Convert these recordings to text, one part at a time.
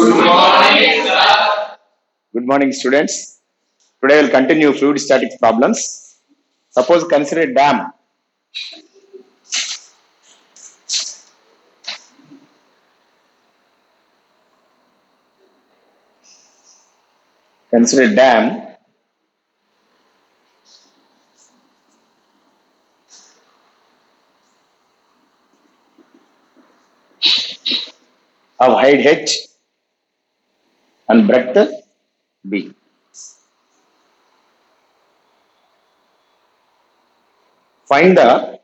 Good morning, students. Today we'll continue fluid statics problems. Suppose consider a dam. Consider a dam of height h and breadth b. Find the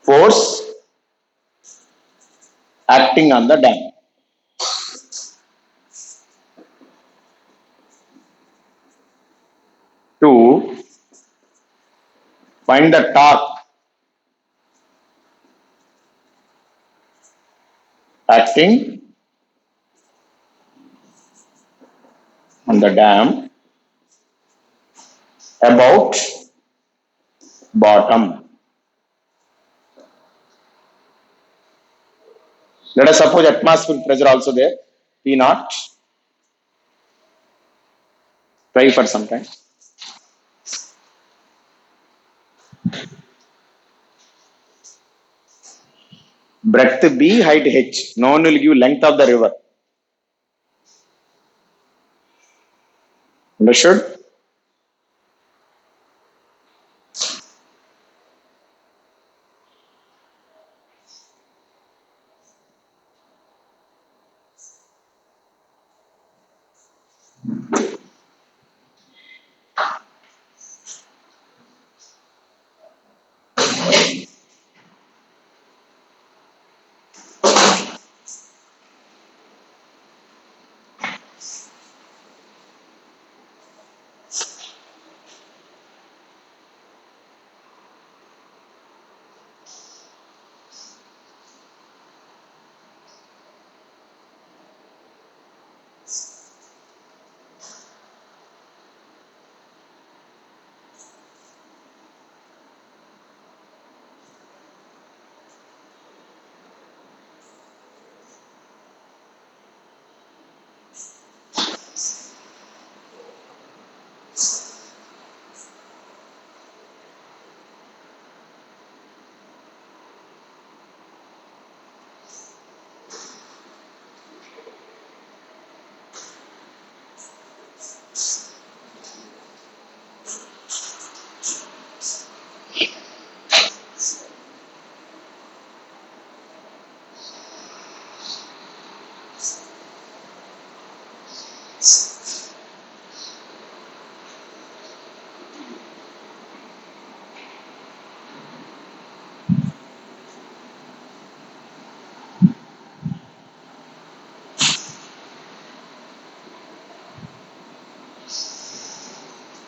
force acting on the dam. To find the torque acting on the dam about bottom. Let us suppose atmospheric pressure also there, P naught. Try for some time. Breadth b, height h. No one will give length of the river. Understood?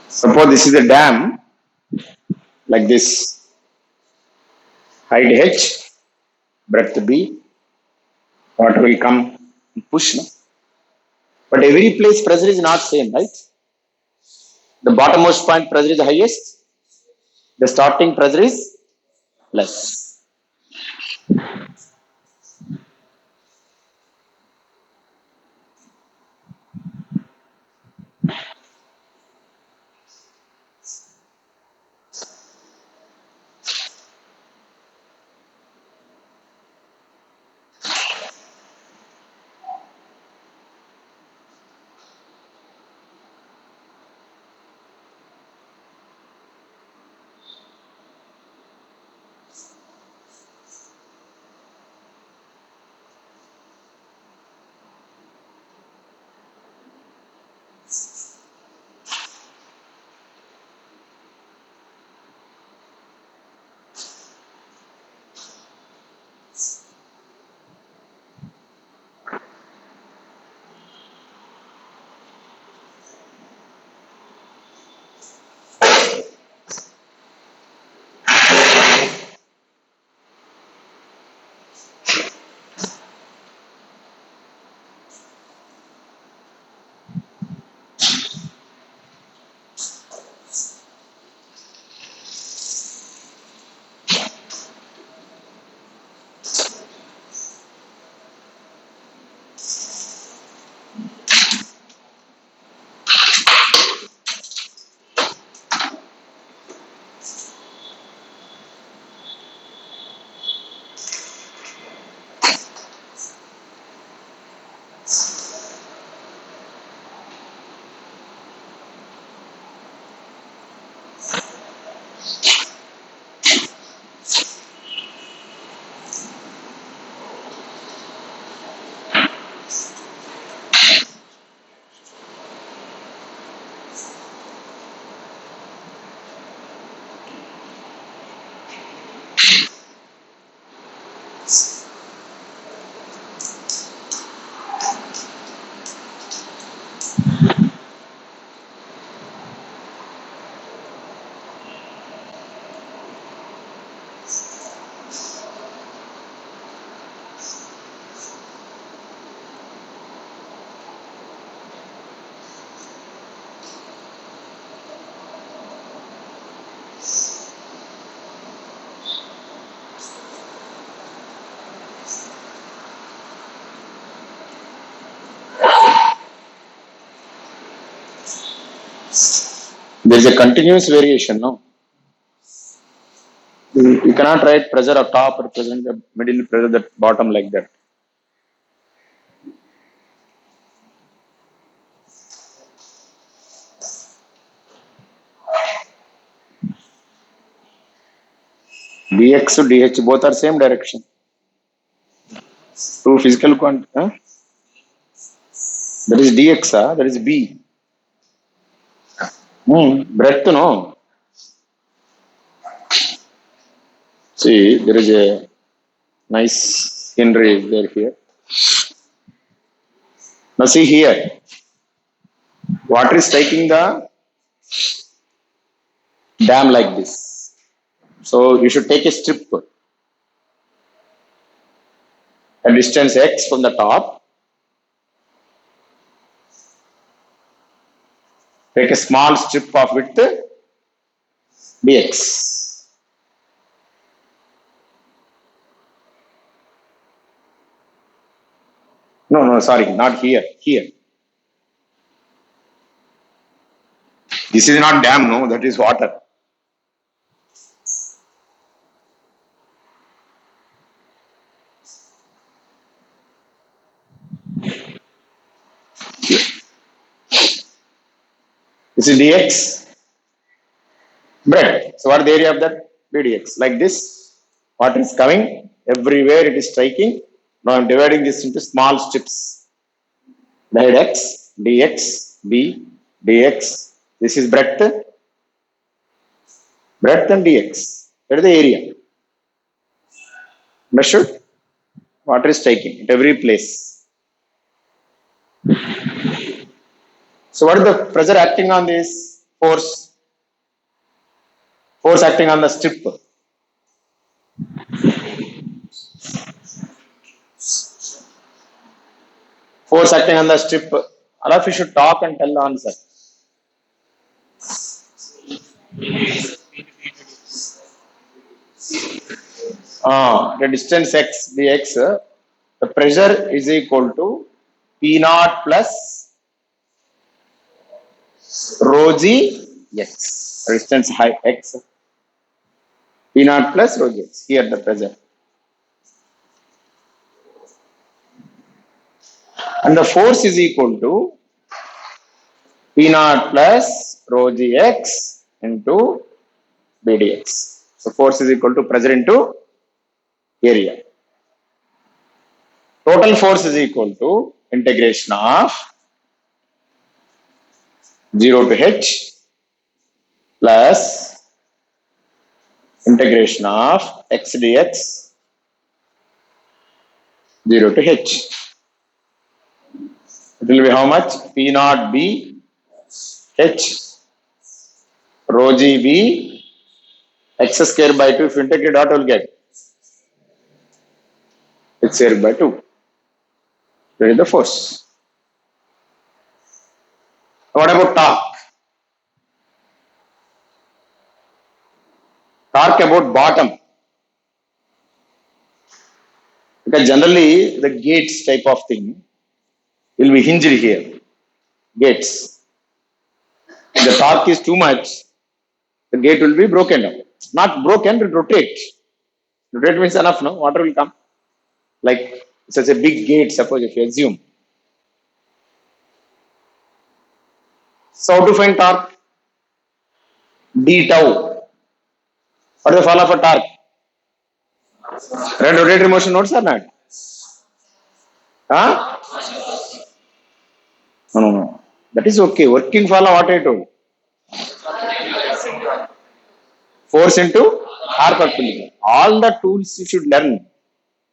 Suppose this is a dam like this, height h, breadth b, water will come and push. No? But every place pressure is not same, right? The bottommost point pressure is highest, the starting pressure is less. There is a continuous variation, no? You cannot write pressure at top or pressure in the middle, pressure at the bottom like that. dx to dh both are same direction. Two physical quantity. Huh? That is dx, that is b. Breadth, no. See, there is a nice scenery there here. Now see here. Water is striking the dam like this. So you should take a strip, a distance x from the top. Take a small strip of width dx. No, sorry, not here. Here. This is not dam, no, that is water. Here. This is dx. Breadth. So what is the area of that? Bdx. Like this, water is coming, everywhere it is striking. Now I am dividing this into small strips. Divide x, dx, b, dx. This is breadth and dx. That is the area. Measured. Water is striking at every place. So what is the pressure acting on this? Force. Force acting on the strip. Force acting on the strip. All of you should talk and tell the answer. The distance x dx, the pressure is equal to P naught plus rho g x. Distance high x. P naught plus rho g x. Here the pressure. And the force is equal to P naught plus rho g x into B dx. So force is equal to pressure into area. Total force is equal to integration of 0 to h plus integration of x dx 0 to h. It will be how much? P naught b h rho g b x square by 2. If you integrate, what will get? H square by 2. That is the force. What about torque? Torque about bottom. Because generally the gates type of thing will be hinged here. Gates. If the torque is too much, the gate will be broken down. Not broken, it rotate. Rotate means enough, no? Water will come. Like such a big gate, suppose if you assume. So how to find torque? D tau. What is the formula for torque? Right rotatory motion notes or not? Huh? No. That is okay. Working formula what I told? Force into R perpendicular. All the tools you should learn.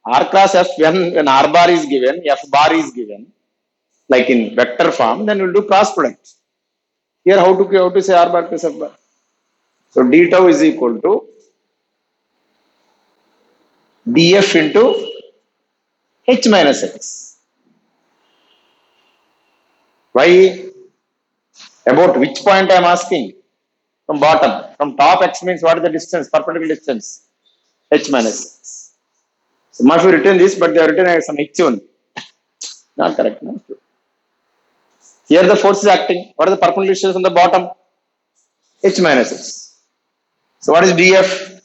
R cross F when R bar is given, F bar is given, like in vector form, then we'll do cross product. Here how to say R bar plus F bar? So d tau is equal to df into h minus x. Why? About which point I am asking? From bottom. From top x means what is the distance? Perpendicular distance. H minus x. So must have written this, but they have written as some h only. Not correct. No? Here the force is acting. What is the perpendicular distance on the bottom? H minus X. So what is dF?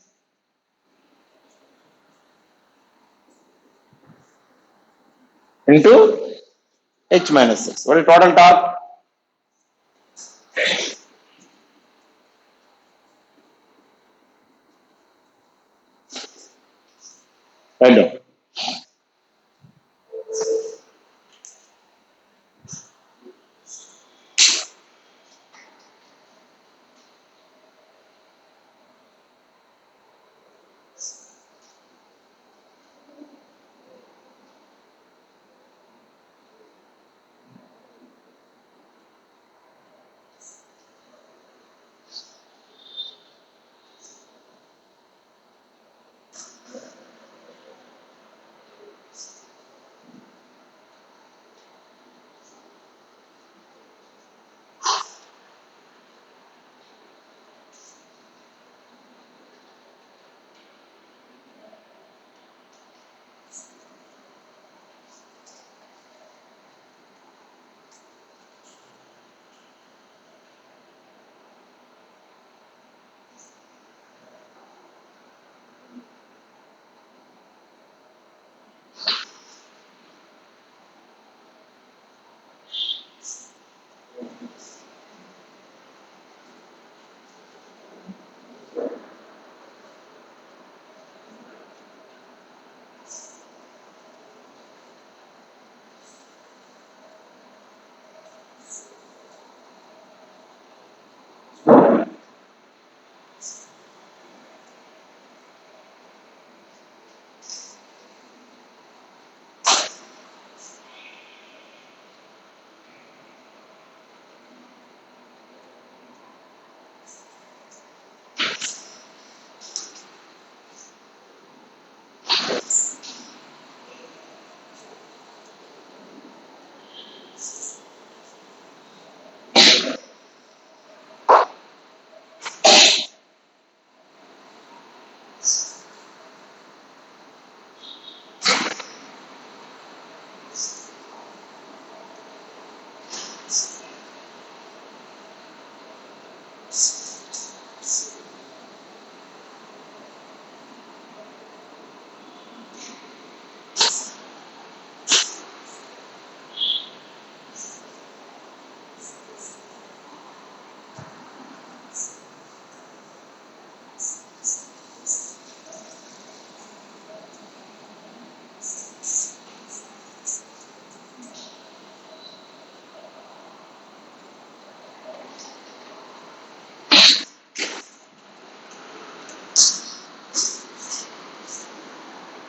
Into H minus X. What is total torque? Write down.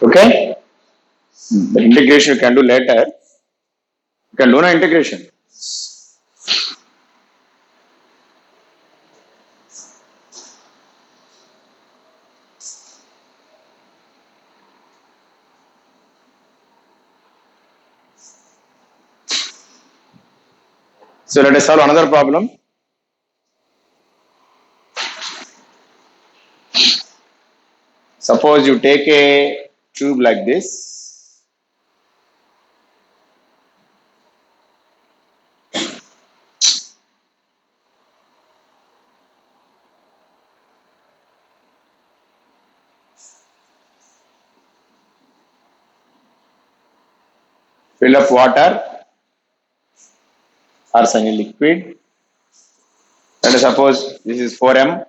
Okay? The integration you can do later. You can do no integration. So let us solve another problem. Suppose you take a tube like this. Fill up water or semi liquid. Let us suppose this is 4m.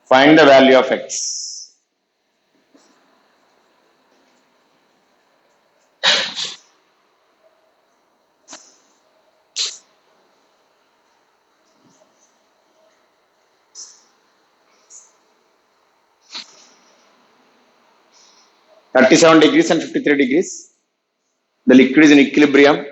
Find the value of x. (37 degrees and 53 degrees). The liquid is in equilibrium.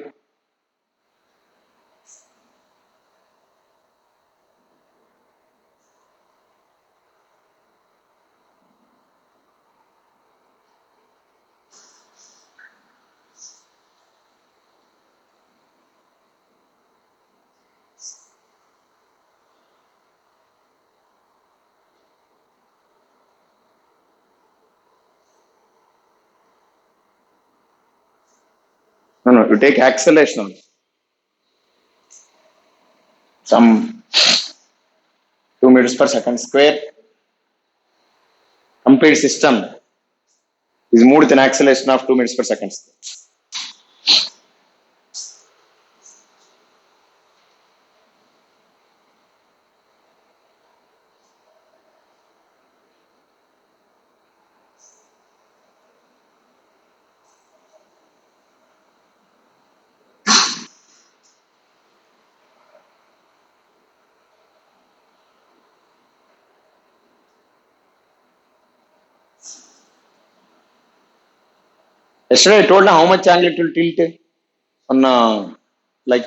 No, you take acceleration only. Some 2 meters per second square. Complete system is moved with an acceleration of 2 meters per second. Yesterday I told how much angle it will tilt on like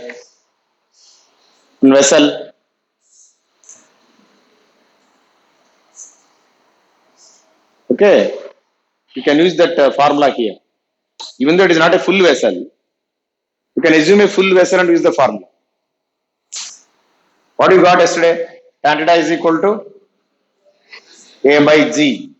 vessel. Okay, you can use that formula here. Even though it is not a full vessel, you can assume a full vessel and use the formula. What you got yesterday? Tan theta is equal to A by G.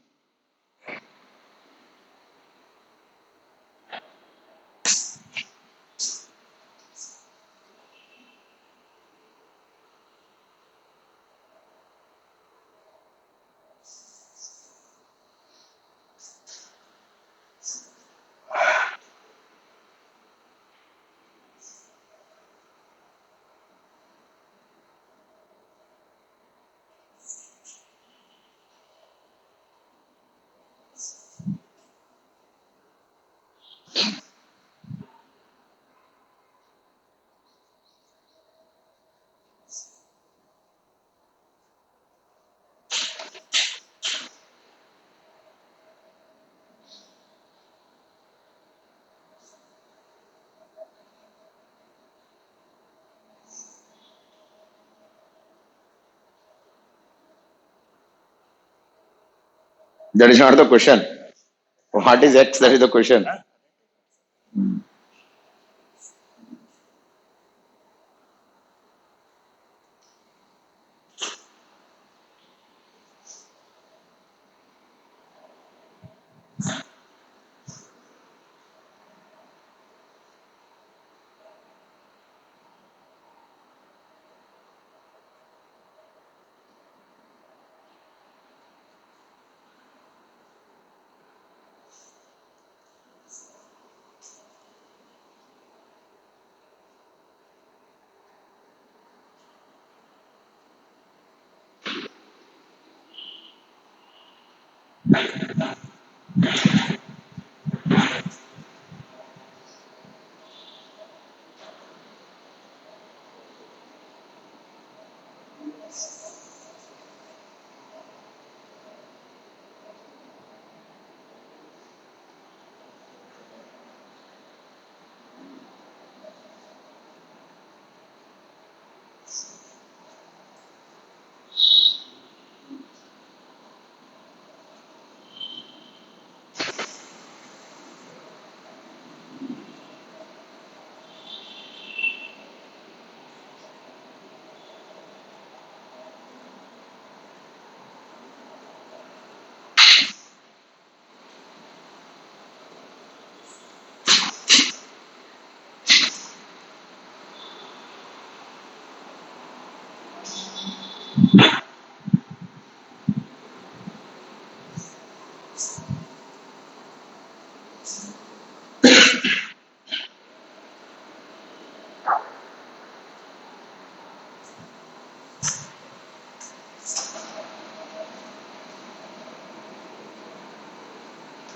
That is not the question. What is X? That is the question.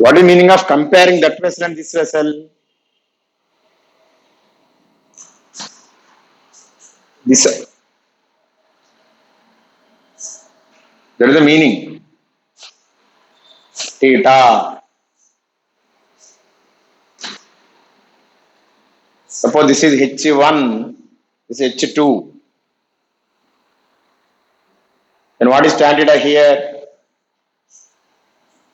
What is the meaning of comparing that vessel and this vessel? This, that is the meaning. Theta. Suppose this is H1, this is H2. Then what is tan theta here?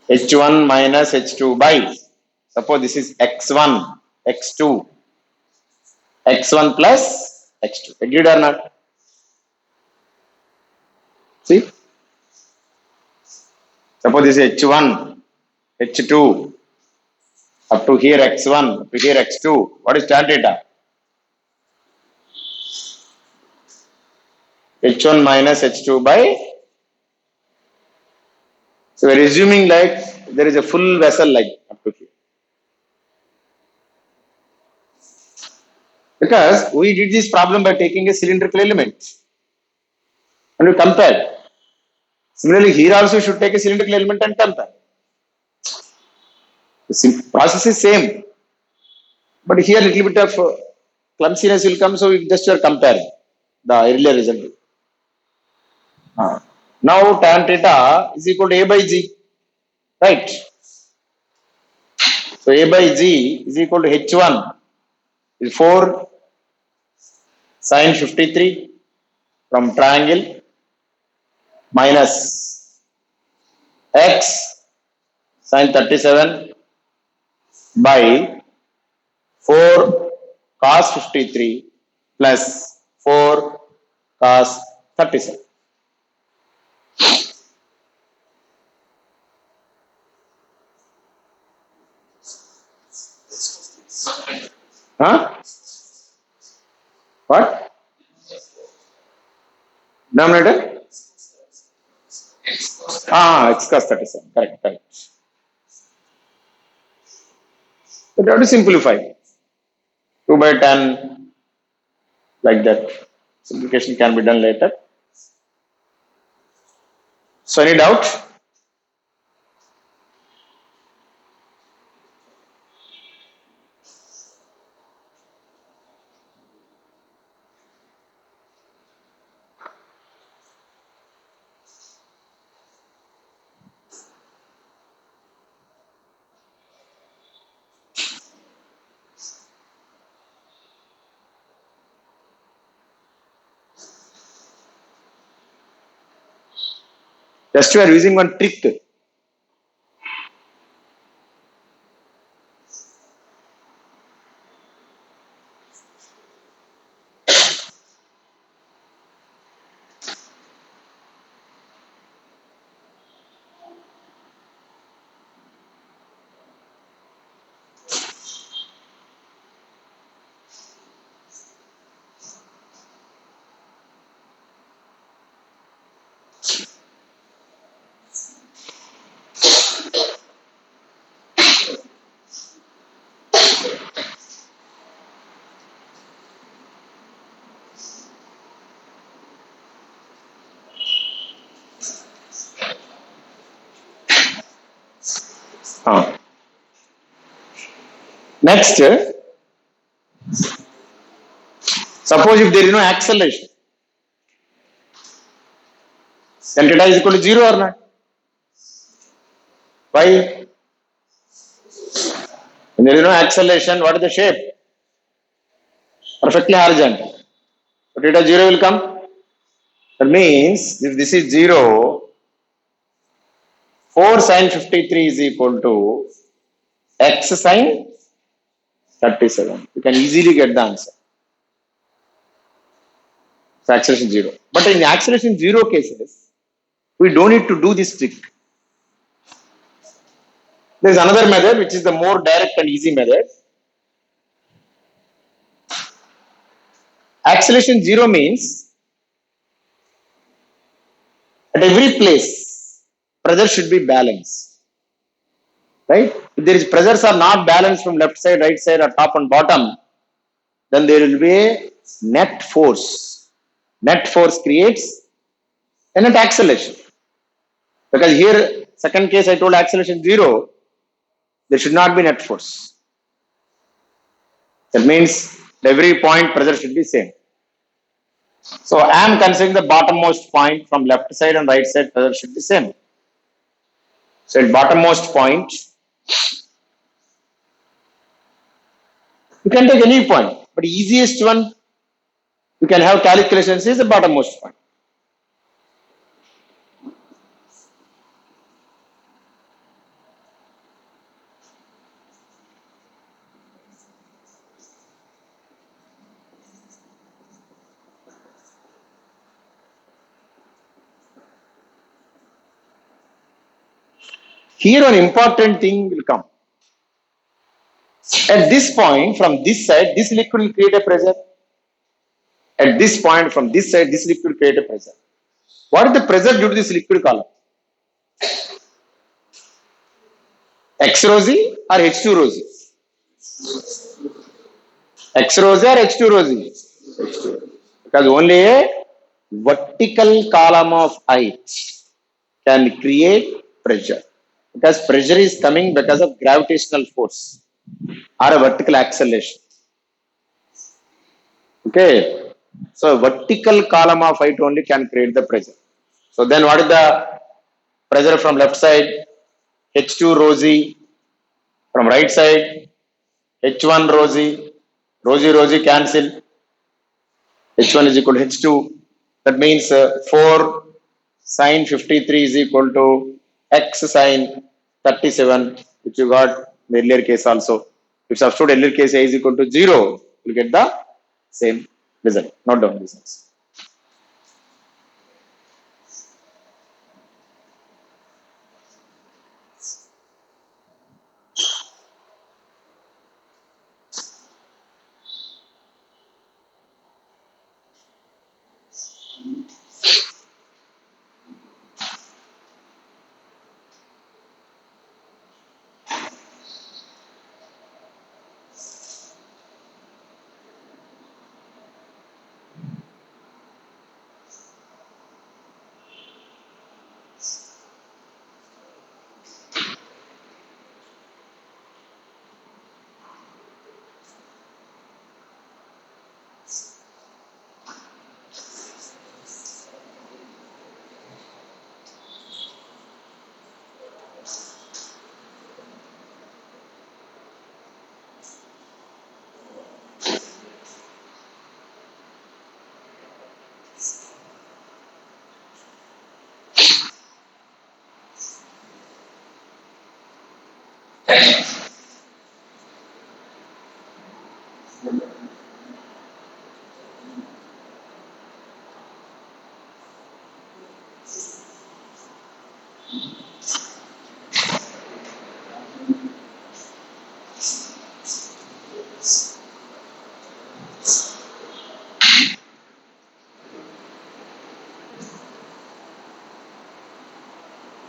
H1 minus H2 by. Suppose this is X1, X2, X1 plus X2. Agreed or not? See? Suppose this is H1, H2, Up to here x1, up to here x2. What is tan theta? H1 minus H2 by. So we're assuming like there is a full vessel like up to here. Because we did this problem by taking a cylindrical element and we compared. Similarly, here also should take a cylindrical element and compare. The process is same, but here a little bit of clumsiness will come, so we just are comparing the earlier result. Now tan theta is equal to A by G, right? So A by G is equal to H1 is 4 sin 53 from triangle minus x sin 37 by 4 cos 53 plus 4 cos 37. Huh? What? Denominator? X cos 37. Correct, correct. So we have to simplify. 2 by 10, like that. Simplification can be done later. So any doubt? Just we are using one trick. Next, suppose if there is no acceleration, then theta is equal to 0 or not? Why? When there is no acceleration, what is the shape? Perfectly horizontal. So theta 0 will come. That means if this is 0, 4 sin 53 is equal to x sin 37. You can easily get the answer. So acceleration 0. But in acceleration 0 cases, we don't need to do this trick. There is another method which is the more direct and easy method. Acceleration 0 means at every place pressure should be balanced. Right? If there is pressures are not balanced from left side, right side, or top and bottom, then there will be a net force. Net force creates a net acceleration. Because here, second case I told acceleration 0, there should not be net force. That means every point pressure should be same. So I am considering the bottommost point from left side and right side pressure should be same. So at bottommost point, you can take any point, but easiest one you can have calculations is the bottommost point. Here, an important thing will come. At this point, from this side, this liquid will create a pressure. At this point, from this side, this liquid create a pressure. What is the pressure due to this liquid column? X rho z or H2 rho z? X rho z or H2 rho z? H2. Because only a vertical column of height can create pressure. Because pressure is coming because of gravitational force or a vertical acceleration. Okay. So a vertical column of height only can create the pressure. So then what is the pressure from left side? H2 rho z. From right side, H1 rho z. Rho z cancel. H1 is equal to H2. That means 4 sine 53 is equal to x sine 37, which you got in the earlier case also. If substitute earlier case A is equal to 0, you get the same result. Not down this.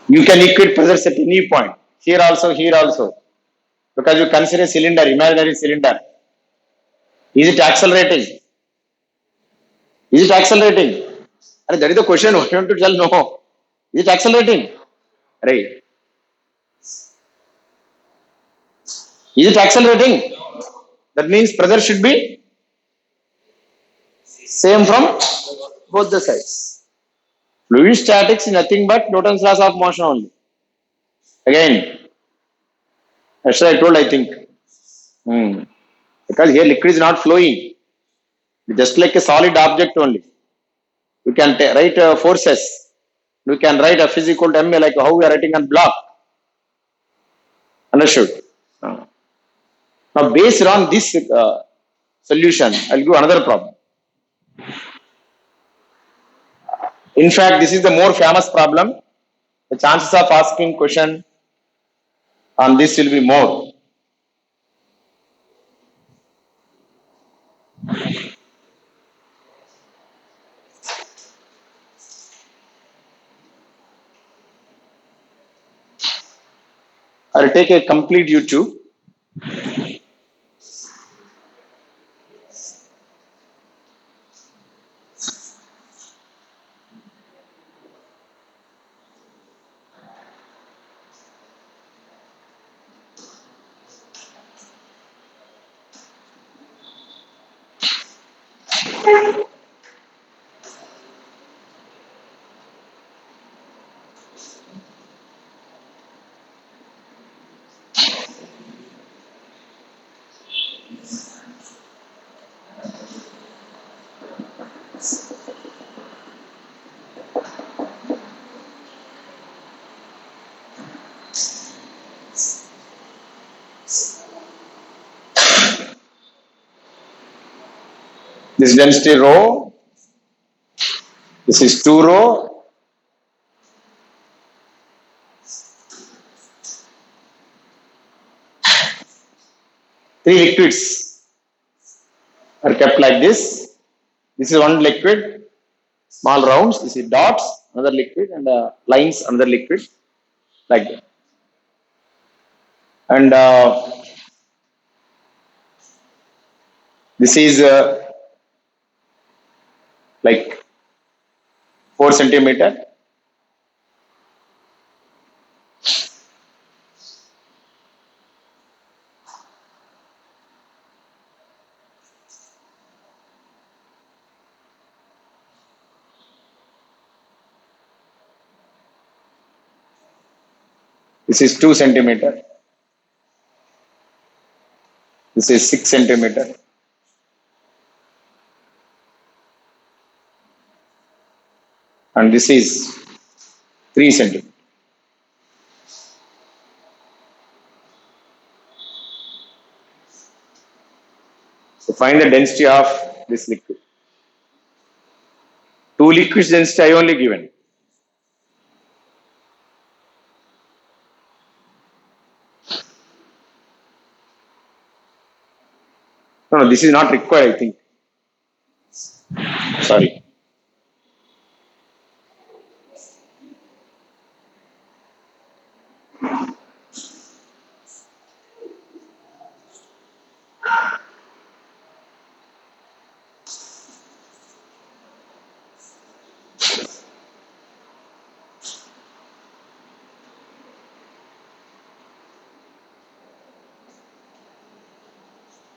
You can equate pressures at any point. Here also. Because you consider cylinder, imaginary cylinder. Is it accelerating? Is it accelerating? That is the question. What you want to tell? No. Is it accelerating? Right. Is it accelerating? That means pressure should be same from both the sides. Fluid statics is nothing but Newton's laws of motion only. Again, that's what I told, I think. Because here liquid is not flowing. It's just like a solid object only. You can write forces. You can write a physical to MA like how we are writing on block. Understood? Now, based on this solution, I'll give another problem. In fact, this is the more famous problem. The chances of asking question on this will be more. I'll take a complete YouTube. This density rho, this is 2 rho, Three liquids are kept like this. This is one liquid, small rounds. This is dots, another liquid, and lines, another liquid, like that. And this is like 4 centimeter. This is 2 centimeter. This is 6 centimeter, and this is 3 centimeter. So find the density of this liquid. Two liquids density I only given. No, no, this is not required, I think. Sorry.